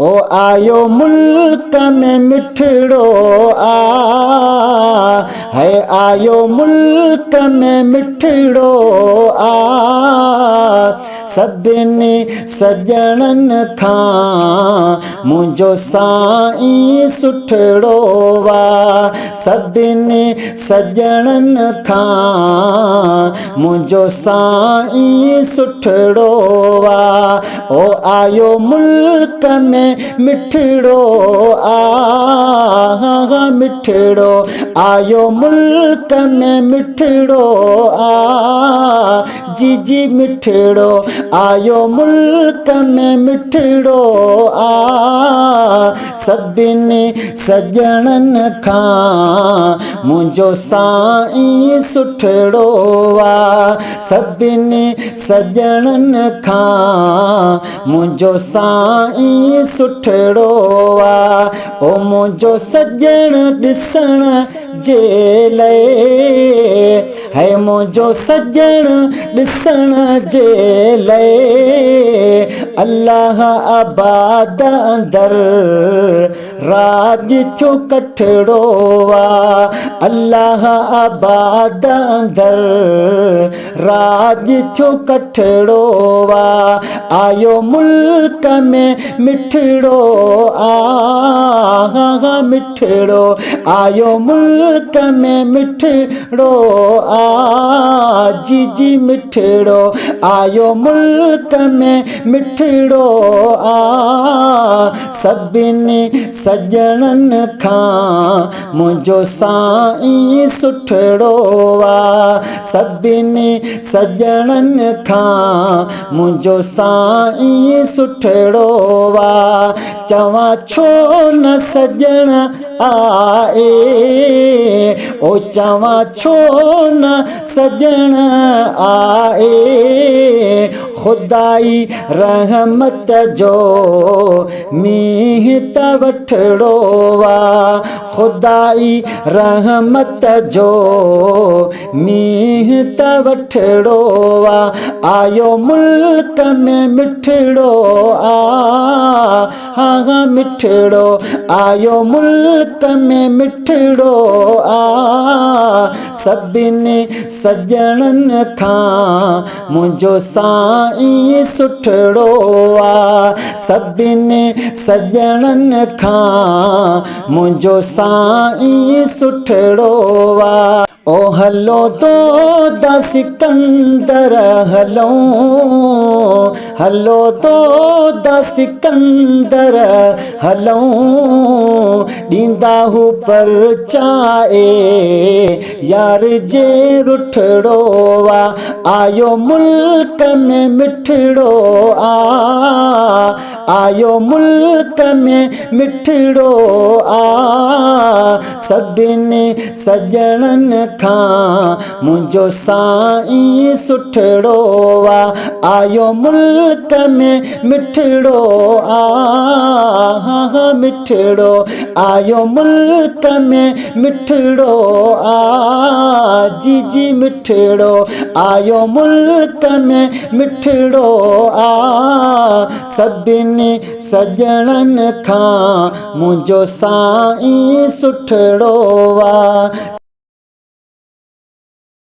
ओ आयो मुल्क में मिठड़ो है आयो मुल्क में मिठड़ो सभिनी सजणन खां मुंहिंजो साईं सुठड़ो वा सभिनी सजणन खां मुंहिंजो साईं सुठड़ो वा ओ आयो मुल्क में मिठड़ो मिठड़ो आयो मुल्क में मिठड़ो जी जी मिठड़ो आयो मुल्क में मिठड़ो सभिनी सजणन खां मुंहिंजो साईं सुठड़ो सभिनी सजणन खां मुंहिंजो साईं सुठड़ो ओ मुंहिंजो सजण ॾिसण जे लाइ है मुंहिंजो सजण ॾिसण जे लाइ अल्लाह आबाद अंदर राज थियो कठड़ो अल्लाह आबाद अंदर राज थियो कठड़ो आयो मुल्क में मिठड़ो मिठड़ो आयो मुल्क में मिठड़ो जी जी मिठड़ो आयो मुल्क में मिठड़ो सभिनी सजणन खां मुंहिंजो साईं सुठड़ो सभिनी सजणन खां मुंहिंजो साईं सुठड़ो चवां छो न सजण आए ओ चवां छो न सजण आए खुदाई रहमत जो मींह त वठड़ो खुदाई रहमत जो मींह त वठड़ो आयो मुल्क में मिठड़ो मिठड़ो आयो मुल्क में मिठड़ो सभिनी सजणन खां मुंहिंजो साईं सुठड़ो सभिनी सजणन खां मुंहिंजो साईं सुठड़ो ओ हलो तो द सिकंदर हलो हलो तो द सिकंदर हलो ॾींदा हू पर चाए यार जे रुठड़ो आयो मुल्क में मिठड़ो आयो मुल्क में मिठड़ो सभिनी सजणन खां मुंहिंजो साईं सुठड़ो आयो मुल्क में मिठड़ो मिठड़ो आयो मुल्क में मिठड़ो जी जी मिठड़ो आयो मुल्क में मिठड़ो सभिनी सजणन खां मुंहिंजो साईं सुठड़ो